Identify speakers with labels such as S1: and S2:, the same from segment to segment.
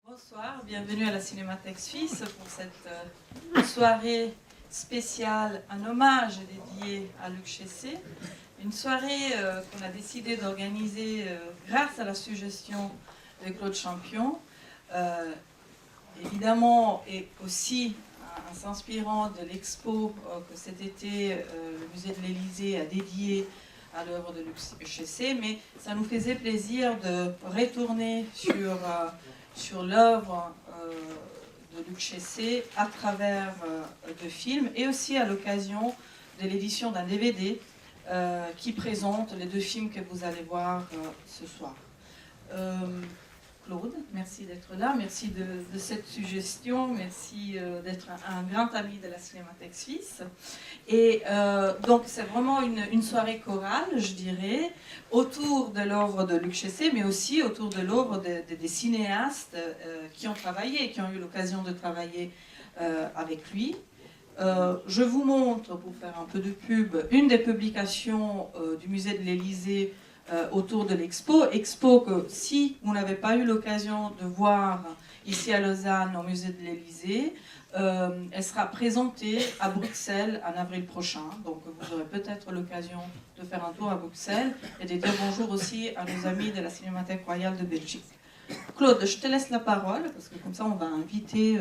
S1: Bonsoir, bienvenue à la Cinémathèque Suisse pour cette soirée spéciale, un hommage dédié à Luc Chessé. Une soirée qu'on a décidé d'organiser grâce à la suggestion de Claude Champion, évidemment, et aussi en s'inspirant de l'expo que cet été le musée de l'Élysée a dédié à l'œuvre de Luc Chessé, mais ça nous faisait plaisir de retourner sur l'œuvre de Luc Chessé à travers de films et aussi à l'occasion de l'édition d'un DVD qui présente les deux films que vous allez voir ce soir. Claude, merci d'être là, merci de cette suggestion, merci d'être un grand ami de la Cinémathèque Suisse. Et donc c'est vraiment une soirée chorale, je dirais, autour de l'œuvre de Luc Chessé, mais aussi autour de l'œuvre des cinéastes qui ont travaillé, qui ont eu l'occasion de travailler avec lui. Je vous montre, pour faire un peu de pub, une des publications du musée de l'Élysée autour de expo que si vous n'avez pas eu l'occasion de voir ici à Lausanne au musée de l'Élysée, elle sera présentée à Bruxelles en avril prochain, donc vous aurez peut-être l'occasion de faire un tour à Bruxelles et de dire bonjour aussi à nos amis de la Cinémathèque royale de Belgique. Claude, je te laisse la parole, parce que comme ça on va inviter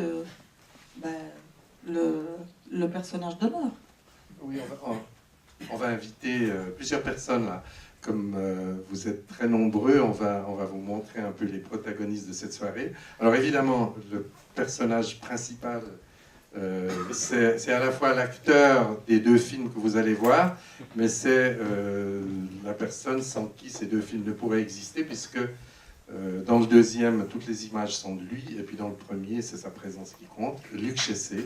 S1: le personnage d'honneur.
S2: Oui, on va inviter plusieurs personnes là. Comme vous êtes très nombreux, on va vous montrer un peu les protagonistes de cette soirée. Alors évidemment, le personnage principal, c'est à la fois l'acteur des deux films que vous allez voir, mais c'est la personne sans qui ces deux films ne pourraient exister, puisque dans le deuxième, toutes les images sont de lui, et puis dans le premier, c'est sa présence qui compte, Luc Chessé.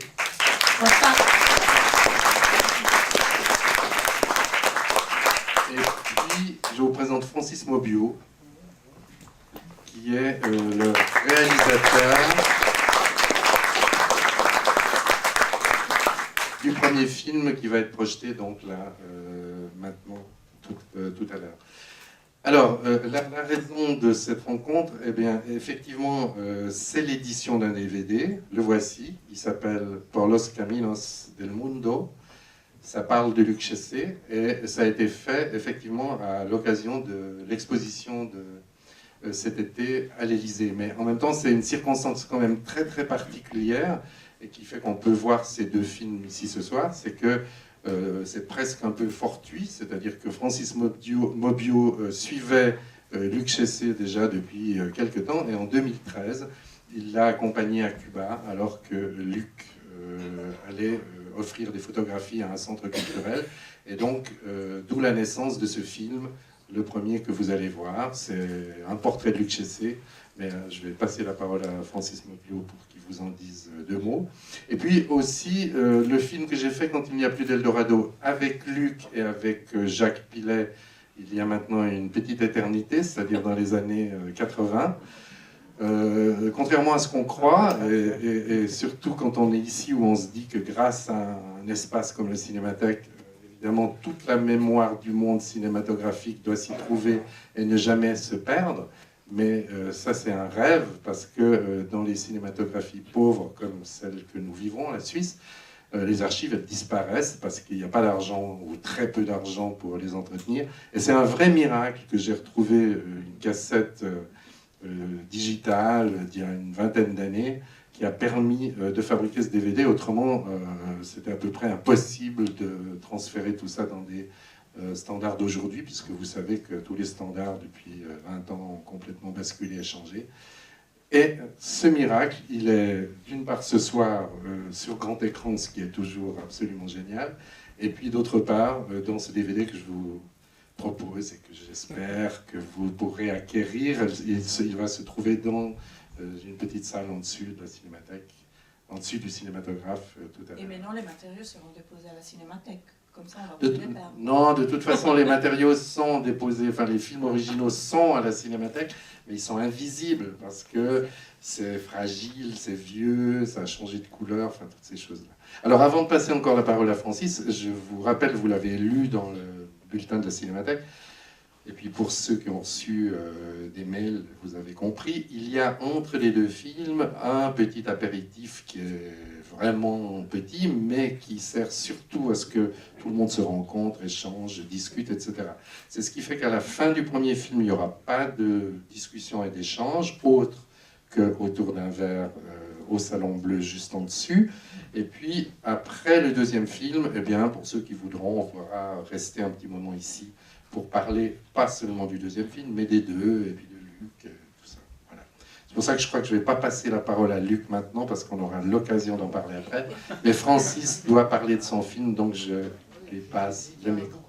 S2: Je vous présente Francis Maubiot, qui est le réalisateur du premier film qui va être projeté donc là, maintenant, tout à l'heure. Alors, la raison de cette rencontre, eh bien, effectivement, c'est l'édition d'un DVD. Le voici. Il s'appelle Por los caminos del mundo. Ça parle de Luc Chessé et ça a été fait effectivement à l'occasion de l'exposition de cet été à l'Élysée. Mais en même temps, c'est une circonstance quand même très très particulière et qui fait qu'on peut voir ces deux films ici ce soir. C'est que c'est presque un peu fortuit, c'est-à-dire que Francis Maubiot suivait Luc Chessé déjà depuis quelque temps et en 2013, il l'a accompagné à Cuba alors que Luc allait offrir des photographies à un centre culturel. Et donc, d'où la naissance de ce film, le premier que vous allez voir. C'est un portrait de Luc Chessé, mais je vais passer la parole à Francis Maubiot pour qu'il vous en dise deux mots. Et puis aussi, le film que j'ai fait quand il n'y a plus d'Eldorado, avec Luc et avec Jacques Pillet, il y a maintenant une petite éternité, c'est-à-dire dans les années 80. Contrairement à ce qu'on croit, et surtout quand on est ici où on se dit que grâce à un espace comme la Cinémathèque, évidemment toute la mémoire du monde cinématographique doit s'y trouver et ne jamais se perdre, mais ça c'est un rêve parce que dans les cinématographies pauvres comme celle que nous vivons, la Suisse, les archives elles disparaissent parce qu'il n'y a pas d'argent ou très peu d'argent pour les entretenir, et c'est un vrai miracle que j'ai retrouvé une cassette digital d'il y a une vingtaine d'années qui a permis de fabriquer ce DVD. Autrement, c'était à peu près impossible de transférer tout ça dans des standards d'aujourd'hui, puisque vous savez que tous les standards depuis 20 ans ont complètement basculé et changé. Et ce miracle, il est d'une part ce soir sur grand écran, ce qui est toujours absolument génial, et puis d'autre part dans ce DVD que je vous propose et que j'espère que vous pourrez acquérir. Il va se trouver dans une petite salle en dessus de la Cinémathèque, en dessus du cinématographe tout à l'heure.
S1: Et maintenant, les matériaux seront déposés à la Cinémathèque. Comme ça, on va pas les perdre.
S2: Non, de toute façon, les matériaux sont déposés, enfin les films originaux sont à la Cinémathèque, mais ils sont invisibles parce que c'est fragile, c'est vieux, ça a changé de couleur, enfin toutes ces choses-là. Alors avant de passer encore la parole à Francis, je vous rappelle, vous l'avez lu dans le bulletin de la Cinémathèque, Et puis pour ceux qui ont reçu des mails, vous avez compris, il y a entre les deux films un petit apéritif qui est vraiment petit, mais qui sert surtout à ce que tout le monde se rencontre, échange, discute, etc. C'est ce qui fait qu'à la fin du premier film, il n'y aura pas de discussion et d'échange, autre qu'autour d'un verre au Salon Bleu juste en dessus. Et puis après le deuxième film, eh bien, pour ceux qui voudront, on pourra rester un petit moment ici pour parler pas seulement du deuxième film, mais des deux, et puis de Luc, tout ça. Voilà. C'est pour ça que je crois que je ne vais pas passer la parole à Luc maintenant, parce qu'on aura l'occasion d'en parler après. Mais Francis doit parler de son film, donc je lui passe le micro.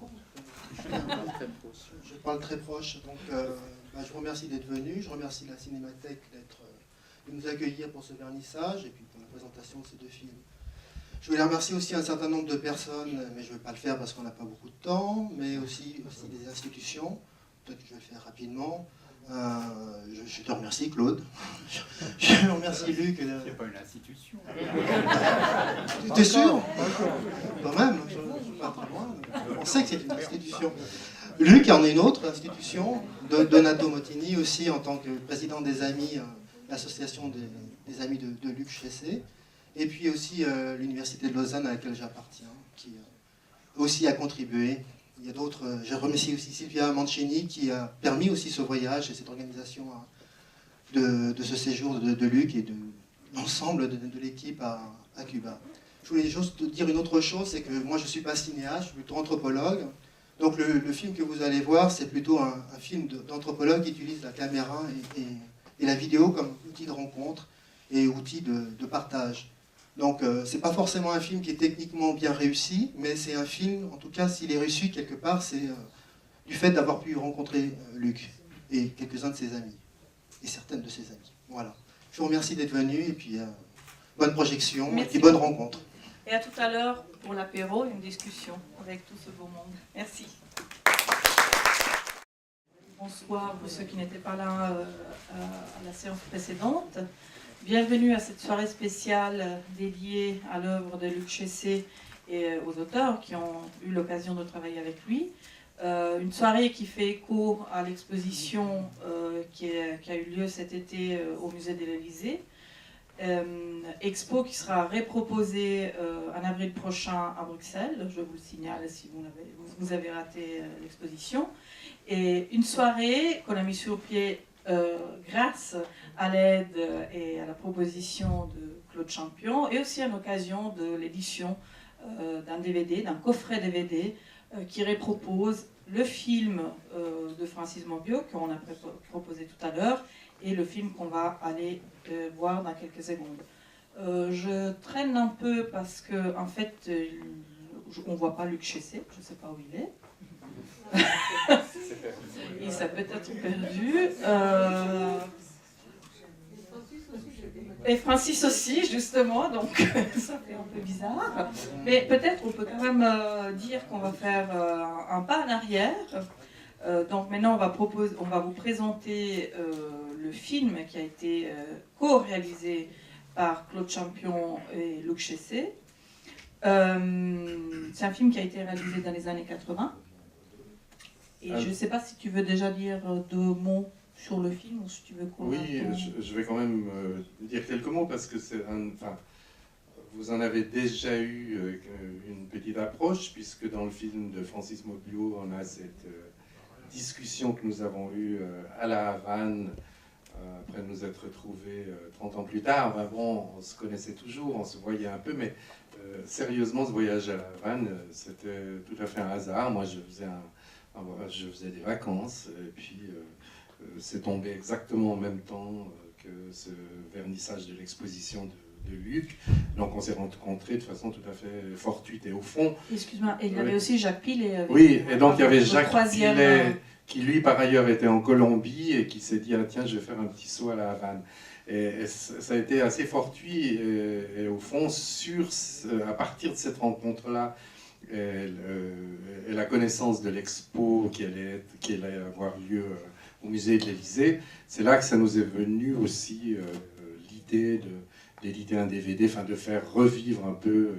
S3: Je parle très proche, donc je vous remercie d'être venu, je remercie la Cinémathèque de nous accueillir pour ce vernissage, et puis pour la présentation de ces deux films. Je voulais remercier aussi un certain nombre de personnes, mais je ne vais pas le faire parce qu'on n'a pas beaucoup de temps, mais aussi des institutions. Peut-être que je vais le faire rapidement. Je te remercie, Claude. Je remercie Luc.
S4: C'est pas une institution.
S3: T'es sûr? Quand même, je ne suis pas très loin. On sait que c'est une institution. Luc en est une autre institution. Donato Motini aussi, en tant que président des Amis, l'association des Amis de Luc Chessé. Et puis aussi l'Université de Lausanne à laquelle j'appartiens, qui aussi a contribué. Il y a d'autres. Je remercie aussi Sylvia Mancini qui a permis aussi ce voyage et cette organisation de ce séjour de Luc et de l'ensemble de l'équipe à Cuba. Je voulais juste dire une autre chose, c'est que moi je ne suis pas cinéaste, je suis plutôt anthropologue. Donc le film que vous allez voir, c'est plutôt un film d'anthropologue qui utilise la caméra et la vidéo comme outil de rencontre et outil de partage. Donc c'est pas forcément un film qui est techniquement bien réussi, mais c'est un film, en tout cas s'il est réussi quelque part, c'est du fait d'avoir pu rencontrer Luc et quelques-uns de ses amis, et certaines de ses amis. Voilà. Je vous remercie d'être venu, et puis bonne projection.
S1: Merci.
S3: Et bonne rencontre.
S1: Et à tout à l'heure pour l'apéro, une discussion avec tout ce beau monde. Merci. Bonsoir pour ceux qui n'étaient pas là à la séance précédente. Bienvenue à cette soirée spéciale dédiée à l'œuvre de Luc Chessé et aux auteurs qui ont eu l'occasion de travailler avec lui. Une soirée qui fait écho à l'exposition qui a eu lieu cet été au musée de l'Élysée. Expo qui sera reproposée en avril prochain à Bruxelles, je vous le signale si vous avez raté l'exposition. Et une soirée qu'on a mis sur pied grâce à l'aide et à la proposition de Claude Champion, et aussi à l'occasion de l'édition d'un DVD, d'un coffret DVD qui repropose le film de Francis Monbiot qu'on a proposé tout à l'heure et le film qu'on va aller voir dans quelques secondes. Je traîne un peu parce que en fait on ne voit pas Luc Chessé, je ne sais pas où il est. Il s'est peut-être perdu. Et Francis aussi, justement, donc ça fait un peu bizarre. Mais peut-être on peut quand même dire qu'on va faire un pas en arrière. Donc maintenant, on va vous présenter le film qui a été co-réalisé par Claude Champion et Luc Chessé. C'est un film qui a été réalisé dans les années 80. Et je ne sais pas si tu veux déjà dire deux mots sur le film ou si tu veux qu'on...
S2: Oui, je vais quand même dire quelques mots parce que vous en avez déjà eu une petite approche puisque dans le film de Francis Monbiot, on a cette discussion que nous avons eue à la Havane après nous être retrouvés 30 ans plus tard. Ben bon, on se connaissait toujours, on se voyait un peu, mais sérieusement, ce voyage à la Havane, c'était tout à fait un hasard. Moi, je faisais des vacances, et puis c'est tombé exactement en même temps que ce vernissage de l'exposition de Luc. Donc on s'est rencontrés de façon tout à fait fortuite. Et au fond...
S1: Excuse-moi, et il y avait aussi Jacques Pilet.
S2: Oui, et donc il y avait Jacques Pilet, qui lui par ailleurs était en Colombie, et qui s'est dit, ah, tiens, je vais faire un petit saut à la Havane. Et ça a été assez fortuit, et au fond, à partir de cette rencontre-là, et la connaissance de l'expo qui allait avoir lieu au musée de l'Élysée, c'est là que ça nous est venu aussi l'idée d'éditer un DVD, enfin de faire revivre un peu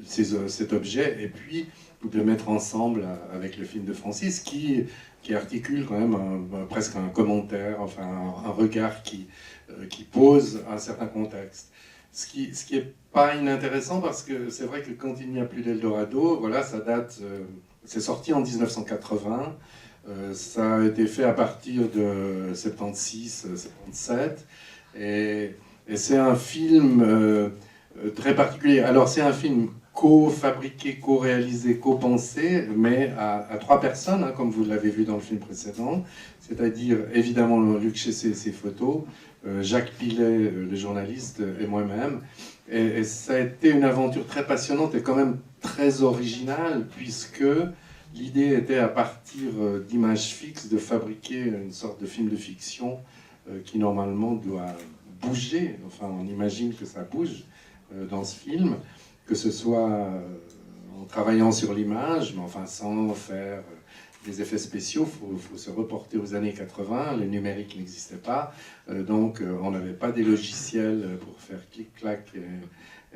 S2: cet objet, et puis de le mettre ensemble avec le film de Francis, qui qui articule quand même presque un commentaire, enfin un regard qui pose un certain contexte. Ce qui est pas inintéressant parce que c'est vrai que quand il n'y a plus d'Eldorado, voilà, ça date, c'est sorti en 1980, ça a été fait à partir de 76, 77, et c'est un film très particulier. Alors c'est un film co-fabriqué, co-réalisé, co-pensé, mais à 3 personnes, hein, comme vous l'avez vu dans le film précédent, c'est-à-dire évidemment Luc Chessé et ses photos, Jacques Pillet, le journaliste, et moi-même. Et ça a été une aventure très passionnante et quand même très originale, puisque l'idée était à partir d'images fixes de fabriquer une sorte de film de fiction qui normalement doit bouger, enfin on imagine que ça bouge dans ce film, que ce soit en travaillant sur l'image, mais enfin sans faire des effets spéciaux, il faut se reporter aux années 80, le numérique n'existait pas, donc on n'avait pas des logiciels pour faire clic-clac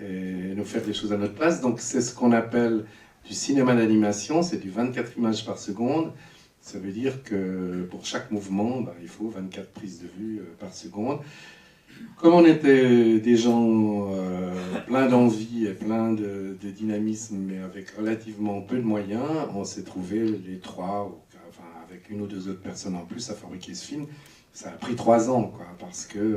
S2: et nous faire des choses à notre place, donc c'est ce qu'on appelle du cinéma d'animation, c'est du 24 images par seconde, ça veut dire que pour chaque mouvement, il faut 24 prises de vue par seconde. Comme on était des gens pleins d'envie et pleins de dynamisme, mais avec relativement peu de moyens, on s'est trouvé les 3, enfin avec 1 ou 2 autres personnes en plus à fabriquer ce film. Ça a pris 3 ans, quoi, parce que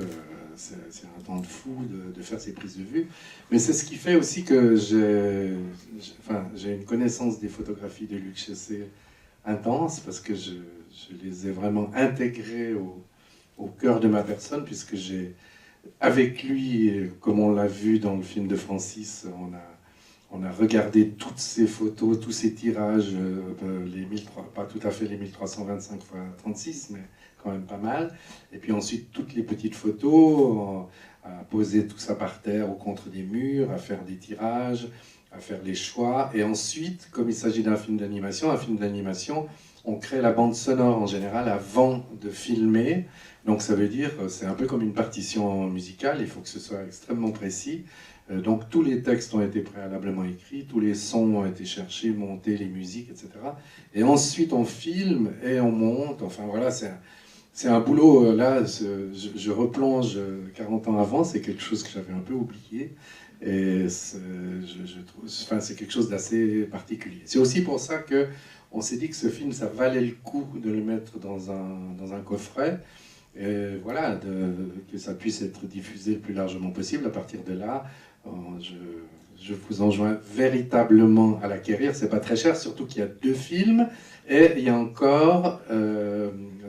S2: c'est un temps de fou de faire ces prises de vue. Mais c'est ce qui fait aussi que j'ai une connaissance des photographies de Luc Chessé intense, parce que je les ai vraiment intégrées au cœur de ma personne, puisque j'ai, avec lui, comme on l'a vu dans le film de Francis, on a regardé toutes ces photos, tous ces tirages, pas tout à fait les 1325 x 36, mais quand même pas mal. Et puis ensuite, toutes les petites photos, à poser tout ça par terre ou contre des murs, à faire des tirages, à faire les choix. Et ensuite, comme il s'agit d'un film d'animation, on crée la bande sonore en général avant de filmer. Donc ça veut dire, c'est un peu comme une partition musicale, il faut que ce soit extrêmement précis. Donc tous les textes ont été préalablement écrits, tous les sons ont été cherchés, montés, les musiques, etc. Et ensuite on filme et on monte, enfin voilà, c'est un boulot, là, je replonge 40 ans avant, c'est quelque chose que j'avais un peu oublié. Et je trouve, enfin, c'est quelque chose d'assez particulier. C'est aussi pour ça qu'on s'est dit que ce film, ça valait le coup de le mettre dans un coffret. Et voilà, que ça puisse être diffusé le plus largement possible. À partir de là, je vous enjoins véritablement à l'acquérir. C'est pas très cher, surtout qu'il y a 2 films. Et il y a encore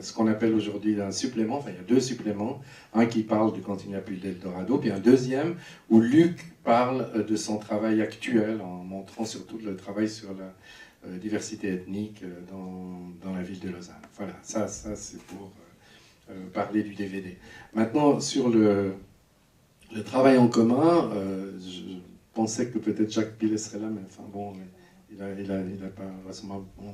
S2: ce qu'on appelle aujourd'hui un supplément, enfin il y a 2 suppléments, un qui parle du Quand il n'y a plus d'Eldorado, puis un deuxième où Luc parle de son travail actuel en montrant surtout le travail sur la diversité ethnique dans la ville de Lausanne. Voilà, ça c'est pour parler du DVD. Maintenant, sur le travail en commun, je pensais que peut-être Jacques Pillet serait là, mais enfin bon... Il n'a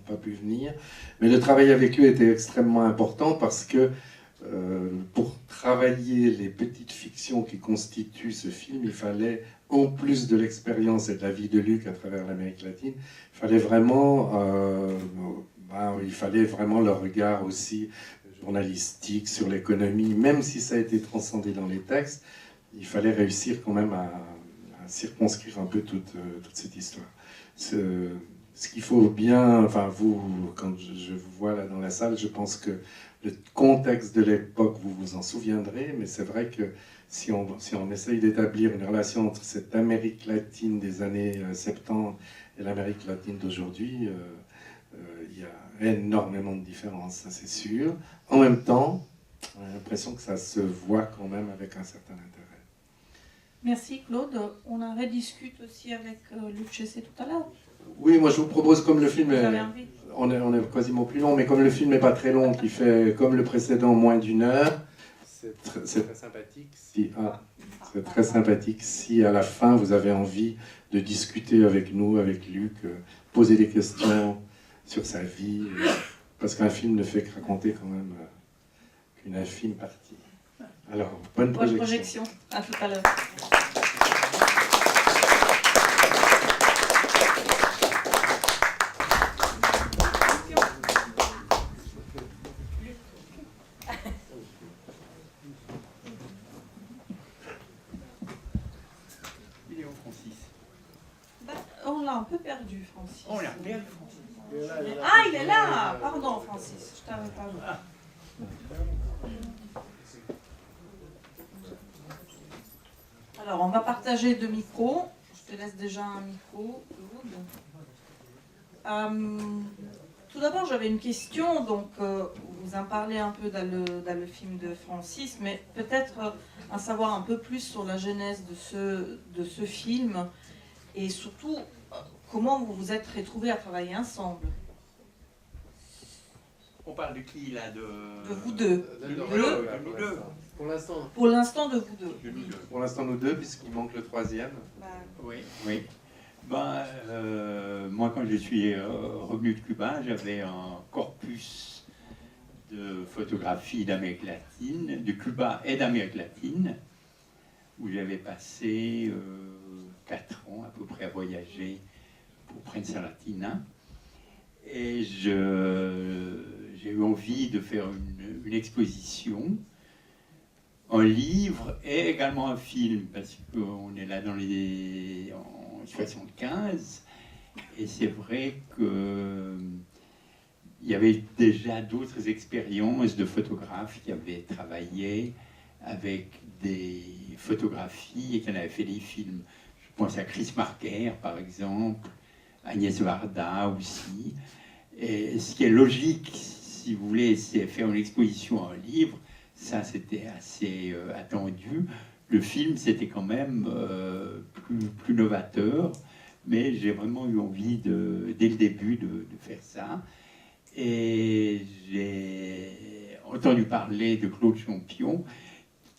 S2: pas pu venir. Mais le travail avec lui était extrêmement important parce que pour travailler les petites fictions qui constituent ce film, il fallait, en plus de l'expérience et de la vie de Luc à travers l'Amérique latine, il fallait vraiment le regard aussi journalistique sur l'économie, même si ça a été transcendé dans les textes, il fallait réussir quand même à circonscrire un peu toute cette histoire. Ce qu'il faut bien, enfin vous, quand je vous vois là dans la salle, je pense que le contexte de l'époque, vous vous en souviendrez, mais c'est vrai que si on essaye d'établir une relation entre cette Amérique latine des années 70 et l'Amérique latine d'aujourd'hui, il y a énormément de différences, ça c'est sûr. En même temps, on a l'impression que ça se voit quand même avec un certain intérêt.
S1: Merci Claude. On en rediscute aussi avec Luc Chessé tout à l'heure.
S2: Oui, moi je vous propose, comme le film est,
S1: envie.
S2: on est quasiment plus long, mais comme le film n'est pas très long, qui fait comme le précédent moins d'1 heure, c'est très sympathique. C'est très sympathique si à la fin vous avez envie de discuter avec nous, avec Luc, poser des questions sur sa vie, parce qu'un film ne fait que raconter quand même qu'une infime partie. Alors, bonne projection.
S1: À tout à l'heure.
S4: Francis?
S1: On l'a un peu perdu, Francis.
S4: On l'a perdu, Francis.
S1: Ah, il est là. Pardon, Francis, je t'avais pas vu. Alors, on va partager 2 micros. Je te laisse déjà un micro, Claude. Tout d'abord, j'avais une question. Donc, vous en parlez un peu dans le film de Francis, mais peut-être en savoir un peu plus sur la genèse de ce film et surtout comment vous vous êtes retrouvés à travailler ensemble.
S4: On parle de qui là? De
S1: vous deux.
S4: De nous deux.
S2: Pour l'instant.
S1: Pour l'instant, de vous deux.
S4: De nous deux.
S2: Pour l'instant, nous deux, puisqu'il manque le troisième.
S4: Oui, oui. Ben, moi, quand je suis revenu de Cuba, j'avais un corpus de photographies d'Amérique latine, de Cuba et d'Amérique latine, où j'avais passé 4 ans à peu près à voyager pour Prensa Latina. Et j'ai eu envie de faire une exposition, un livre et également un film, parce qu'on est là en 75, et c'est vrai qu'il y avait déjà d'autres expériences de photographes qui avaient travaillé avec des photographies et qui en avaient fait des films. Je pense à Chris Marker, par exemple, Agnès Varda aussi. Et ce qui est logique, si vous voulez, c'est faire une exposition, un livre. Ça, c'était assez attendu. Le film, c'était quand même plus novateur, mais j'ai vraiment eu envie, dès le début, de faire ça. Et j'ai entendu parler de Claude Champion,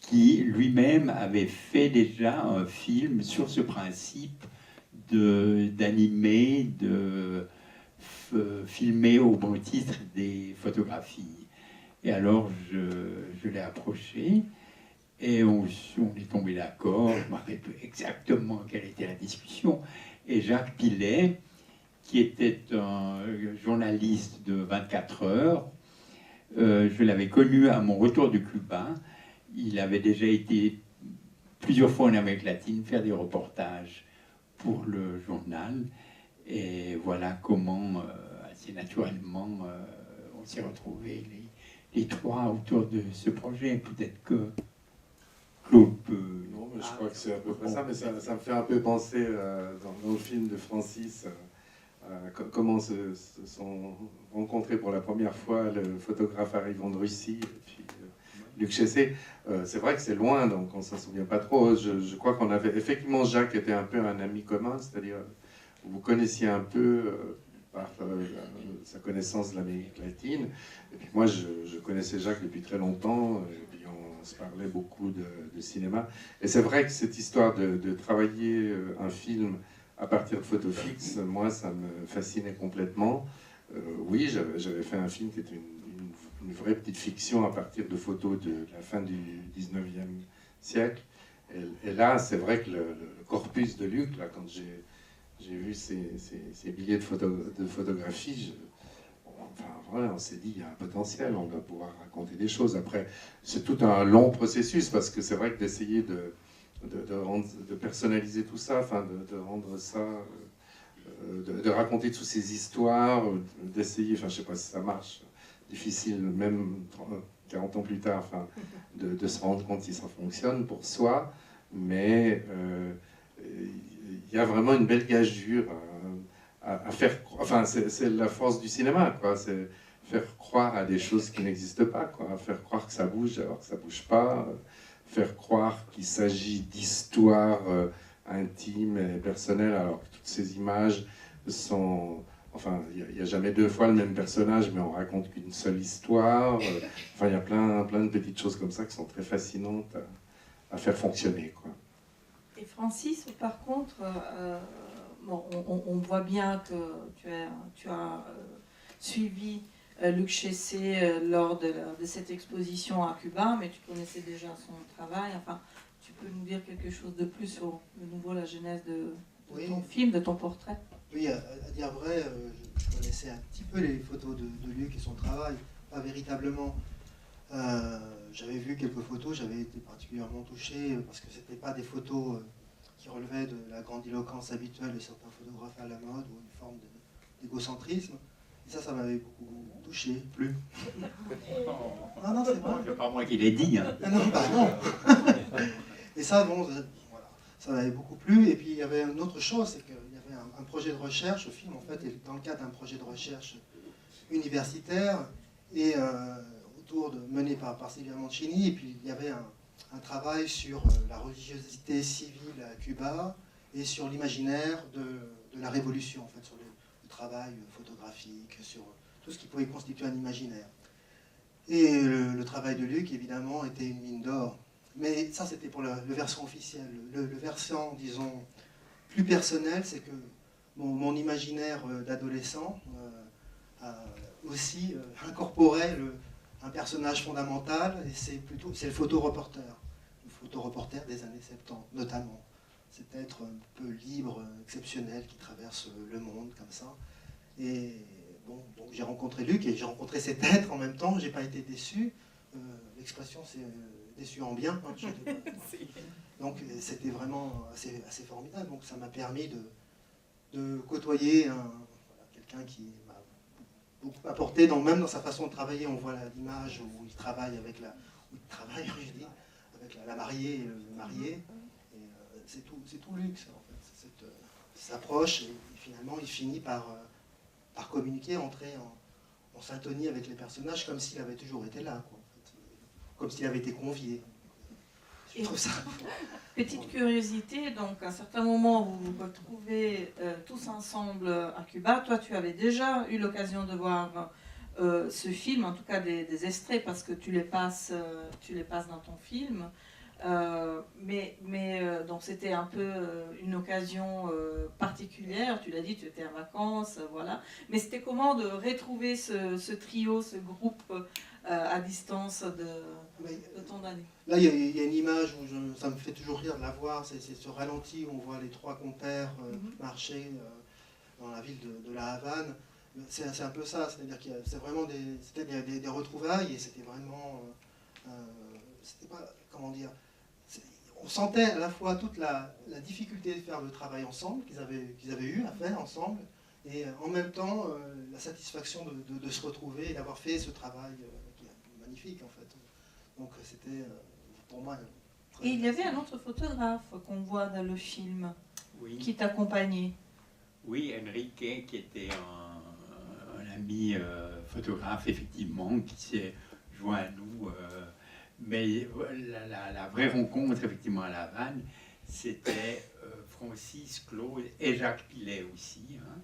S4: qui lui-même avait fait déjà un film sur ce principe d'animer, de filmer au bon titre des photographies. Et alors, je l'ai approché et on est tombé d'accord. Je me rappelle plus exactement quelle était la discussion. Et Jacques Pillet, qui était un journaliste de 24 heures, je l'avais connu à mon retour de Cuba. Il avait déjà été plusieurs fois en Amérique latine faire des reportages pour le journal. Et voilà comment, assez naturellement, on s'est retrouvés les trois autour de ce projet. Peut-être que Claude peut...
S2: Non, mais je crois que c'est à peu près ça, mais ça me fait un peu penser dans le film de Francis, comment se sont rencontrés pour la première fois. Le photographe arrivant de Russie, et puis Luc Chessé. C'est vrai que c'est loin, donc on ne s'en souvient pas trop. Je crois qu'on avait... Effectivement, Jacques était un peu un ami commun, c'est-à-dire vous connaissiez un peu par sa connaissance de l'Amérique latine. Et puis moi, je connaissais Jacques depuis très longtemps, et puis on se parlait beaucoup de cinéma. Et c'est vrai que cette histoire de travailler un film à partir de photos fixes, moi, ça me fascinait complètement. Oui, j'avais fait un film qui était une vraie petite fiction à partir de photos de la fin du 19e siècle. Et là, c'est vrai que le corpus de Luc, là, quand j'ai vu ces billets de photographie, on s'est dit, il y a un potentiel, on va pouvoir raconter des choses. Après, c'est tout un long processus, parce que c'est vrai que d'essayer de personnaliser tout ça, de rendre ça, de raconter toutes ces histoires, d'essayer, je ne sais pas si ça marche, difficile, même 40 ans plus tard, de se rendre compte si ça fonctionne pour soi, mais il y a vraiment une belle gageure à faire. Enfin, c'est la force du cinéma, quoi. C'est faire croire à des choses qui n'existent pas, quoi. Faire croire que ça bouge alors que ça bouge pas. Faire croire qu'il s'agit d'histoires intimes et personnelles alors que toutes ces images sont... Enfin, il n'y a jamais 2 fois le même personnage, mais on raconte qu'une seule histoire. Enfin, il y a plein de petites choses comme ça qui sont très fascinantes à faire fonctionner, quoi.
S1: Et Francis, par contre, bon, on voit bien que tu as suivi Luc Chessé lors de cette exposition à Cuba, mais tu connaissais déjà son travail. Enfin, tu peux nous dire quelque chose de plus sur, de nouveau, la genèse de ton film, de ton portrait?
S3: Oui, à dire vrai, je connaissais un petit peu les photos de Luc et son travail, pas véritablement. J'avais vu quelques photos, j'avais été particulièrement touché parce que c'était pas des photos qui relevait de la grandiloquence habituelle de certains photographes à la mode, ou une forme d'égocentrisme. Et ça m'avait beaucoup touché, plu. Ah non, c'est vrai.
S4: C'est pas moi qui l'ai dit. Hein.
S3: Ah non, bah non. Et ça, bon, voilà, ça m'avait beaucoup plu. Et puis il y avait une autre chose, c'est qu'il y avait un projet de recherche. Le film, en fait, est dans le cadre d'un projet de recherche universitaire et mené par Silvia Mancini. Et puis il y avait un travail sur la religiosité civile à Cuba et sur l'imaginaire de la révolution, en fait, sur le travail photographique, sur tout ce qui pouvait constituer un imaginaire. Et le travail de Luc, évidemment, était une mine d'or. Mais ça, c'était pour le versant officiel. Le versant, disons, plus personnel, c'est que mon imaginaire d'adolescent aussi incorporait un personnage fondamental, et c'est le photoreporter. Le photoreporter des années 70, notamment. Cet être un peu libre, exceptionnel, qui traverse le monde comme ça. Et bon, donc j'ai rencontré Luc et j'ai rencontré cet être en même temps. J'ai pas été déçu. L'expression, c'est déçu en bien. Hein, donc c'était vraiment assez formidable. Donc ça m'a permis de côtoyer quelqu'un qui m'a beaucoup apporté. Même dans sa façon de travailler, on voit l'image où il travaille avec la mariée et le marié. C'est tout Luc, ça, en fait. Cette approche, et finalement, il finit par communiquer, entrer en syntonie avec les personnages, comme s'il avait toujours été là, quoi, en fait. Comme s'il avait été convié. Je trouve ça.
S1: Petite curiosité, donc à un certain moment, vous vous retrouvez tous ensemble à Cuba. Toi, tu avais déjà eu l'occasion de voir ce film, en tout cas des extraits, parce que tu les passes dans ton film. Donc c'était un peu une occasion particulière, tu l'as dit, tu étais en vacances, voilà. Mais c'était comment de retrouver ce trio, ce groupe à distance de tant d'années?
S3: Là, il y a une image où ça me fait toujours rire de la voir, c'est ce ralenti où on voit les trois compères marcher dans la ville de La Havane. C'est un peu ça, c'est-à-dire que c'est vraiment des retrouvailles, et c'était vraiment... c'était pas, comment dire... On sentait à la fois toute la difficulté de faire le travail ensemble, qu'ils avaient eu à faire ensemble, et en même temps la satisfaction de se retrouver et d'avoir fait ce travail qui est magnifique, en fait. Donc c'était pour moi très...
S1: Et il y avait un autre photographe qu'on voit dans le film,
S4: Oui.
S1: qui t'accompagnait.
S4: Oui, Enrique, qui était un ami photographe, effectivement, qui s'est joint à nous. Mais la vraie rencontre, effectivement, à La Havane, c'était Francis, Claude et Jacques Pillet aussi. Hein.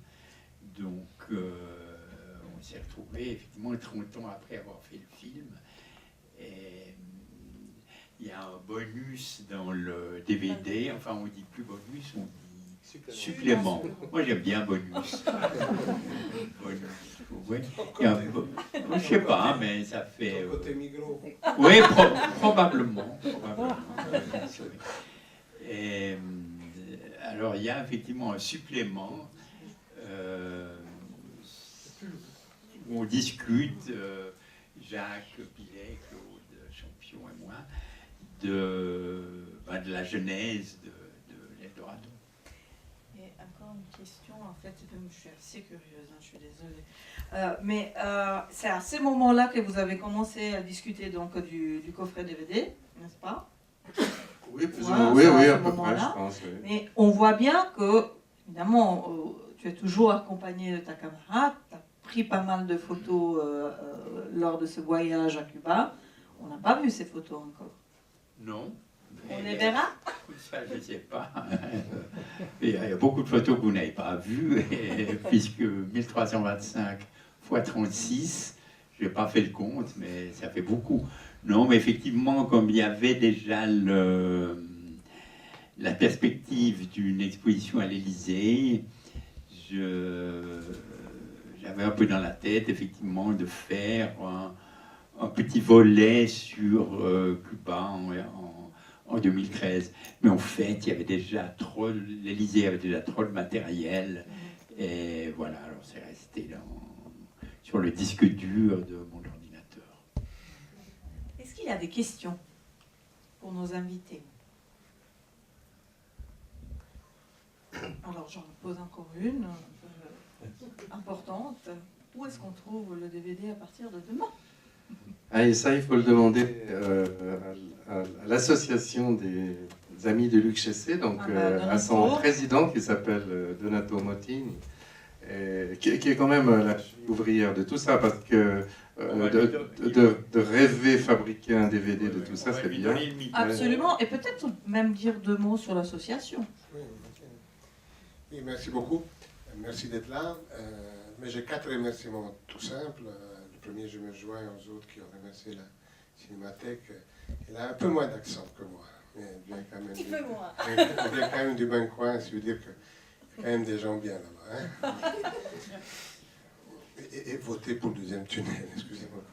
S4: Donc, on s'est retrouvés, effectivement, 30 ans après avoir fait le film. Et il y a un bonus dans le DVD. Enfin, on dit plus bonus, on dit supplément. Moi, j'aime bien bonus. Bonus. Oui. Je sais pas, mais ça fait...
S5: Côté Migros.
S4: Oui, probablement. Et, alors, il y a effectivement un supplément où on discute, Jacques Pillet, Claude Champion et moi, de la genèse de l'Eldorado.
S1: Et encore une question, en fait, je suis assez curieuse, hein, je suis désolée. C'est à ce moment-là que vous avez commencé à discuter donc, du coffret DVD, n'est-ce pas?
S2: Oui, plus ou
S1: Voilà,
S2: moins, oui,
S1: c'est à ce
S2: à peu près,
S1: moment-là.
S2: je pense. Oui.
S1: Mais on voit bien que, évidemment, tu es toujours accompagné de ta camarade, tu as pris pas mal de photos lors de ce voyage à Cuba. On n'a pas vu ces photos encore.
S4: Non.
S1: On les verra?
S4: Ça, je ne sais pas. Il y a beaucoup de photos que vous n'avez pas vues, puisque 1325 x 36, je n'ai pas fait le compte, mais ça fait beaucoup. Non, mais effectivement, comme il y avait déjà la perspective d'une exposition à l'Élysée, j'avais un peu dans la tête, effectivement, de faire un petit volet sur Cuba en 2013. Mais en fait, il y avait déjà l'Élysée avait déjà trop de matériel. Et voilà, alors c'est resté sur le disque dur de mon ordinateur.
S1: Est-ce qu'il y a des questions pour nos invités? alors j'en pose encore une importante. Où est-ce qu'on trouve le DVD à partir de demain?
S2: Ah, et ça, il faut le demander à l'association des amis de Luc Chessé, donc à son président qui s'appelle Donato Motini, qui est quand même la cheville ouvrière de tout ça, parce que de rêver fabriquer un DVD de tout ça, c'est bien.
S1: Absolument, et peut-être même dire 2 mots sur l'association.
S5: Oui, merci beaucoup. Merci d'être là. Mais j'ai 4 remerciements tout simples. Le premier, je me joins aux autres qui ont remercié la Cinémathèque. Elle a un peu moins d'accent que moi. Mais elle vient quand même, elle vient quand même du bon coin, ça veut dire qu'il y a quand même des gens bien là-bas. Hein. Et voter pour le deuxième tunnel, excusez-moi.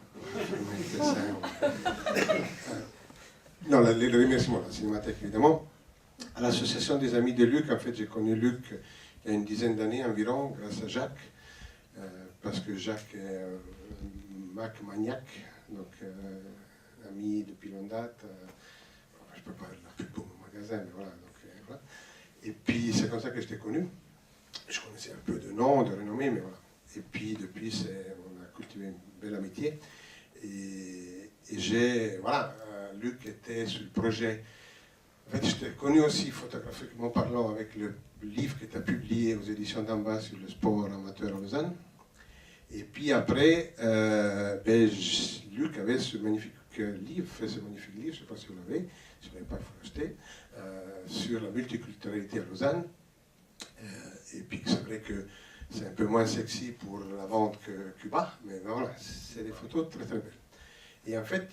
S5: Non, les remerciements à la Cinémathèque, évidemment. À l'association des amis de Luc, en fait, j'ai connu Luc il y a une dizaine d'années environ, grâce à Jacques, parce que Jacques est Mac maniaque, donc ami depuis longue date. Je ne peux pas la pub pour mon magasin, mais voilà, voilà. Et puis, c'est comme ça que je t'ai connu. Je connaissais un peu de nom, de renommée, mais voilà. Et puis, depuis, on a cultivé une belle amitié. Et voilà, Luc était sur le projet. En fait, je t'ai connu aussi photographiquement parlant avec le livre que tu as publié aux éditions d'Amba sur le sport amateur à Lausanne. Et puis après, Luc avait ce magnifique livre, je ne sais pas si vous l'avez, si vous ne l'avez pas, il faut l'acheter, sur la multiculturalité à Lausanne. Et puis c'est vrai que c'est un peu moins sexy pour la vente que Cuba, mais voilà, c'est des photos très très belles. Et en fait,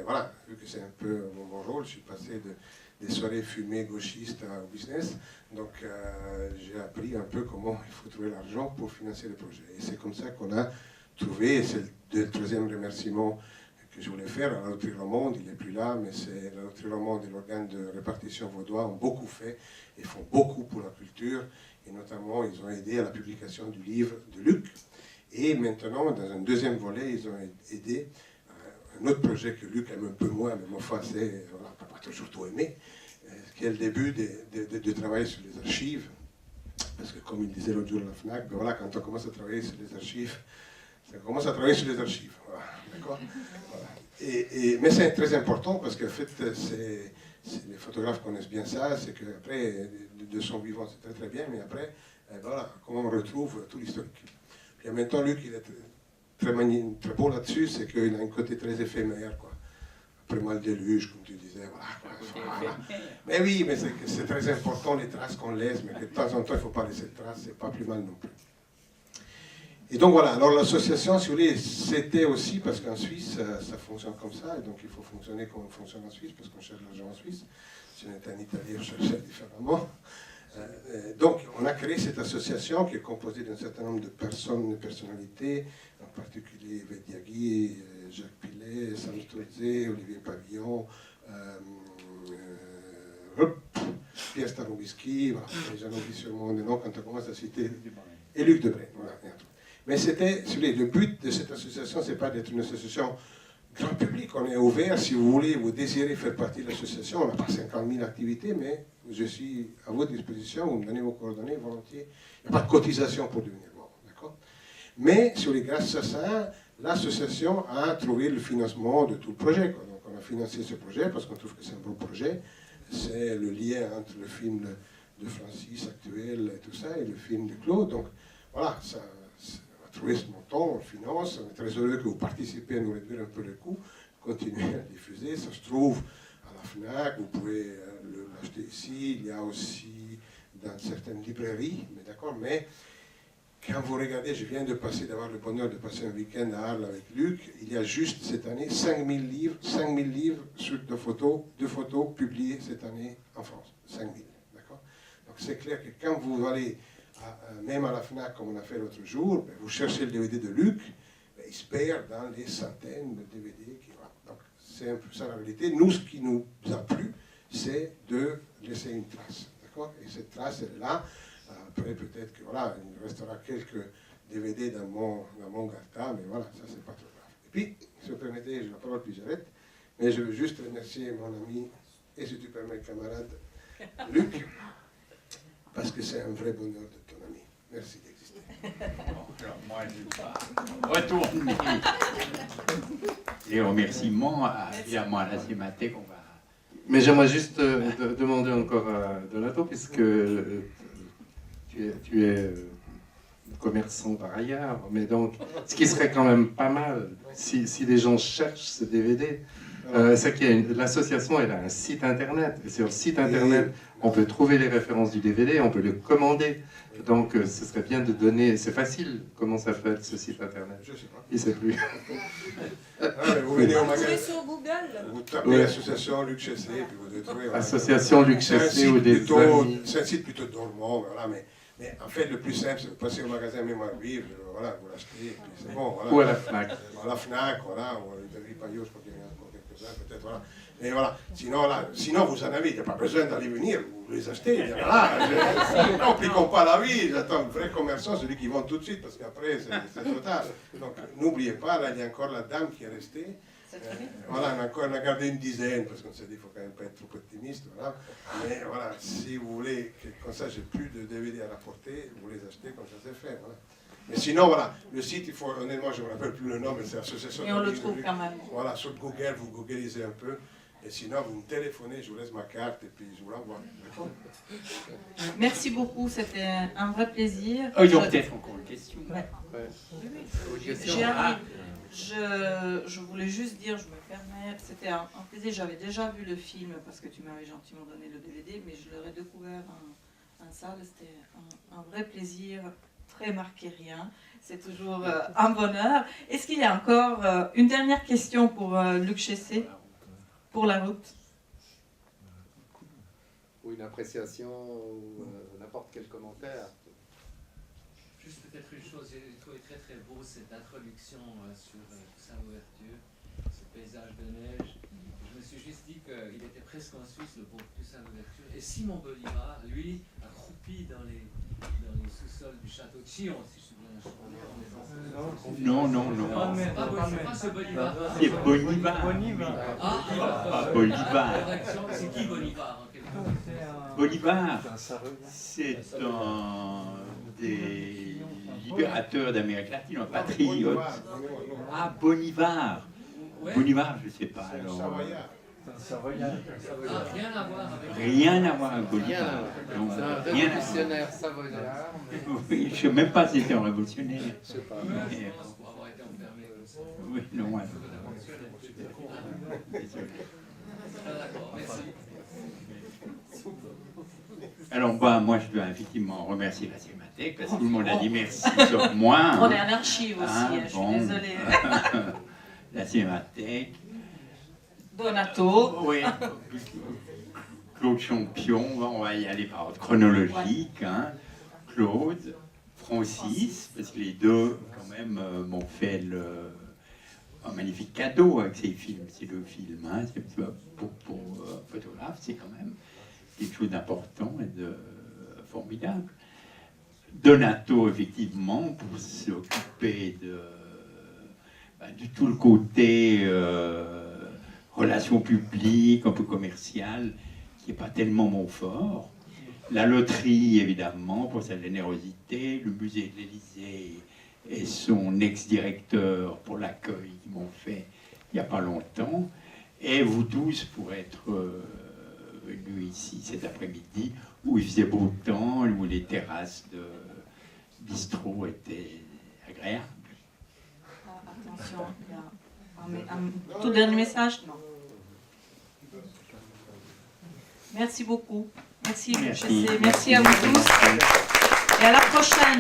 S5: voilà, vu que c'est un peu mon rôle, je suis passé des soirées fumées gauchistes au business, donc j'ai appris un peu comment il faut trouver l'argent pour financer le projet. Et c'est comme ça qu'on a trouvé, et c'est le troisième remerciement que je voulais faire, à la Loterie Romande, il n'est plus là, mais c'est la Loterie Romande et l'organe de répartition vaudois ont beaucoup fait, et font beaucoup pour la culture, et notamment ils ont aidé à la publication du livre de Luc, et maintenant, dans un deuxième volet, ils ont aidé un autre projet que Luc aime un peu moins, mais ma foi, c'est, voilà, on n'a pas toujours tout aimé, qui est le début de travailler sur les archives. Parce que comme il disait l'autre jour à la FNAC, ben voilà, quand on commence à travailler sur les archives, ça commence à travailler sur les archives. Voilà, d'accord, voilà. Mais c'est très important parce qu'en fait, les photographes connaissent bien ça, c'est qu'après, de son vivant, c'est très très bien, mais après, voilà, comment on retrouve tout l'historique. Puis en même temps, Luc, il est très beau là-dessus, c'est qu'il a un côté très éphémère, quoi. Après moi le déluge, comme tu disais, voilà. Mais oui, mais c'est très important les traces qu'on laisse, mais que de temps en temps il ne faut pas laisser de traces, c'est pas plus mal non plus. Et donc voilà, alors l'association, si vous voulez, c'était aussi parce qu'en Suisse, ça fonctionne comme ça, et donc il faut fonctionner comme on fonctionne en Suisse, parce qu'on cherche l'argent en Suisse. Si on était en Italie, on cherchait différemment. Donc, on a créé cette association qui est composée d'un certain nombre de personnes, de personnalités, en particulier Vediaghi, Jacques Pillet, Sam Stolze, Olivier Pavillon, Pierre Starobiski, voilà, les gens oublient sûrement des noms quand on commence à citer, et Luc Debré. Voilà. Mais c'était, le but de cette association, c'est pas d'être une association grand public, on est ouvert, si vous voulez, vous désirez faire partie de l'association, on n'a pas 50 000 activités, mais je suis à votre disposition, vous me donnez vos coordonnées volontiers, il n'y a pas de cotisation pour devenir membre, d'accord? Mais, grâce à ça, l'association a trouvé le financement de tout le projet, quoi. Donc on a financé ce projet parce qu'on trouve que c'est un beau projet, c'est le lien entre le film de Francis actuel et tout ça, et le film de Claude, donc voilà, ça... trouver ce montant, on le finance, on est très heureux que vous participez à nous réduire un peu les coûts, continuer à diffuser, ça se trouve à la FNAC, vous pouvez l'acheter ici, il y a aussi dans certaines librairies, mais d'accord, mais quand vous regardez, je viens d'avoir le bonheur de passer un week-end à Arles avec Luc, il y a juste cette année 5000 livres de photos publiées cette année en France, 5000, d'accord. Donc c'est clair que quand vous allez même à la FNAC, comme on a fait l'autre jour, vous cherchez le DVD de Luc, il se perd dans les centaines de DVD qui vont. Donc c'est un peu ça la réalité. Nous, ce qui nous a plu, c'est de laisser une trace. D'accord? Et cette trace, elle est là. Après, peut-être que voilà, il restera quelques DVD dans mon Garta, mais voilà, ça c'est pas trop grave. Et puis, si vous permettez, j'ai la parole puis j'arrête, mais je veux juste remercier mon ami, et si tu permets, camarade, Luc. parce que c'est un vrai bonheur de ton ami. Merci d'exister.
S4: Bon, alors moi, je vais pas retourner les remerciements, évidemment, à la Cinémathèque. On va...
S2: Mais j'aimerais juste demander encore à Donato, puisque tu es commerçant par ailleurs, mais donc, ce qui serait quand même pas mal, si les gens cherchent ce DVD, c'est que l'association, elle a un site internet, et sur le site internet, on peut trouver les références du DVD, on peut le commander, donc ce serait bien de donner, c'est facile, comment ça s'appelle ce site internet?
S5: Je sais pas.
S2: Il ne sait plus.
S5: Vous venez au
S6: Vous
S5: magasin,
S6: êtes sur Google.
S5: vous tapez
S2: Ouais.
S5: l'association Luc Chessé, puis vous devez trouver...
S2: Association Luc
S5: C'est un
S2: Chessé
S5: site
S2: ou des
S5: plutôt-
S2: amis.
S5: C'est un site plutôt dormant, voilà, mais en fait, le plus simple, c'est de passer au magasin Mémoire Vive, voilà, vous l'achetez, et puis c'est bon, voilà.
S2: Ou à la FNAC.
S5: À la FNAC, voilà, ou à l'Italie Payot, je crois qu'il y en a encore quelques-uns, peut-être, voilà. Mais voilà, sinon vous en avez, il n'y a pas besoin d'aller venir, vous les achetez, voilà. Ne compliquons pas la vie, j'attends un vrai commerçant, celui qui vend tout de suite, parce qu'après, c'est trop tard. Donc, n'oubliez pas, là, il y a encore la dame qui est restée. Voilà, on a gardé une dizaine, parce qu'on s'est dit qu'il ne faut quand même pas être trop optimiste, voilà. Mais voilà, si vous voulez, que, comme ça, j'ai plus de DVD à rapporter, vous les achetez, comme ça c'est fait, voilà. Mais sinon, voilà, le site, il faut, honnêtement, je ne me rappelle plus le nom, mais c'est l'association...
S1: Et on le trouve quand même.
S5: Voilà, sur Google, vous googlisez un peu, et sinon, vous me téléphonez, je vous laisse ma carte, et puis je vous l'envoie.
S1: Merci beaucoup, c'était un vrai plaisir.
S4: Oh, ils ont peut-être encore une question.
S1: Ouais.
S2: Ouais.
S1: J'ai arrivé. Je voulais juste dire, je me permets, c'était un plaisir, j'avais déjà vu le film parce que tu m'avais gentiment donné le DVD, mais je l'aurais découvert en salle, c'était un vrai plaisir, très marqué rien, c'est toujours un bonheur. Est-ce qu'il y a encore une dernière question pour Luc Chessé, pour la route?
S2: Ou une appréciation, ou n'importe quel commentaire.
S7: Juste peut-être une chose, j'ai trouvé très très beau cette introduction sur Toussaint Louverture, ce paysage de neige. Je me suis juste dit qu'il était presque en Suisse, le pauvre Toussaint Louverture. Et Simon Bolivar, lui, accroupi dans les sous-sols du château de Chillon, si je suis bien informé.
S4: Non.
S7: C'est pas ce Bolivar.
S4: C'est Bolivar.
S7: Ah,
S4: Bolivar.
S7: correction, c'est qui Bolivar en quelque sorte?
S4: Bolivar, c'est un des libérateurs d'Amérique latine, un patriote. Ah, Bolivar.
S7: Ouais.
S4: Bolivar, je ne sais pas.
S5: C'est un
S4: Alors,
S5: Savoyard.
S7: Ah, rien à voir avec...
S4: rien à voir avec Bolivar. Donc,
S2: C'est un
S4: rien à voir.
S2: révolutionnaire savoyard.
S4: Oui, je ne sais même pas si c'était un révolutionnaire.
S2: Je sais pas.
S4: Mais,
S7: Pour avoir été enfermé comme ça.
S4: oui, non, ouais. Désolé.
S7: Ah, d'accord, merci.
S4: Alors, bah, moi, je dois effectivement remercier la Cinémathèque, parce que tout le monde a dit merci sur moi.
S1: On est en archive aussi,
S4: Ah,
S1: je suis
S4: bon.
S1: désolée.
S4: La Cinémathèque.
S1: Donato.
S4: Oui. Claude Champion, on va y aller par ordre chronologique. Hein. Claude, Francis, parce que les deux, quand même, m'ont fait un magnifique cadeau avec ces films, ces deux films. Hein. Pour photographe, c'est quand même quelque chose d'important et de formidable. Donato, effectivement, pour s'occuper de tout le côté relations publiques, un peu commercial, qui n'est pas tellement mon fort. La loterie, évidemment, pour sa générosité. Le musée de l'Élysée et son ex-directeur pour l'accueil qu'ils m'ont fait il n'y a pas longtemps. Et vous tous pour être venus ici cet après-midi, où il faisait beau temps, où les terrasses de bistrot étaient agréables.
S1: Attention, il y a un tout dernier message? Non. Merci beaucoup. Merci, Luc Chessé. Merci à vous tous. Et à la prochaine.